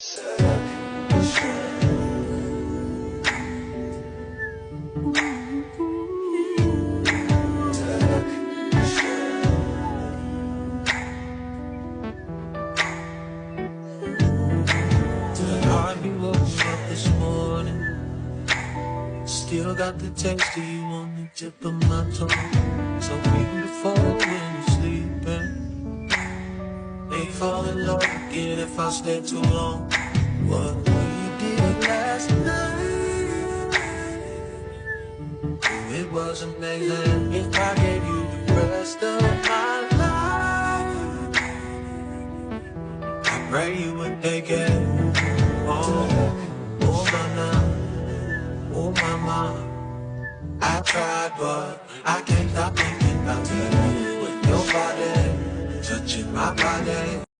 Still got the taste of you on the tip of my tongue. So beautiful when you're sleeping. May fall in love again if I stay too long. What we did last night, it was amazing. If I gave you the rest of my life, I pray you would take it. Oh my mama, I tried, but I can't stop thinking about you with your body touching my body.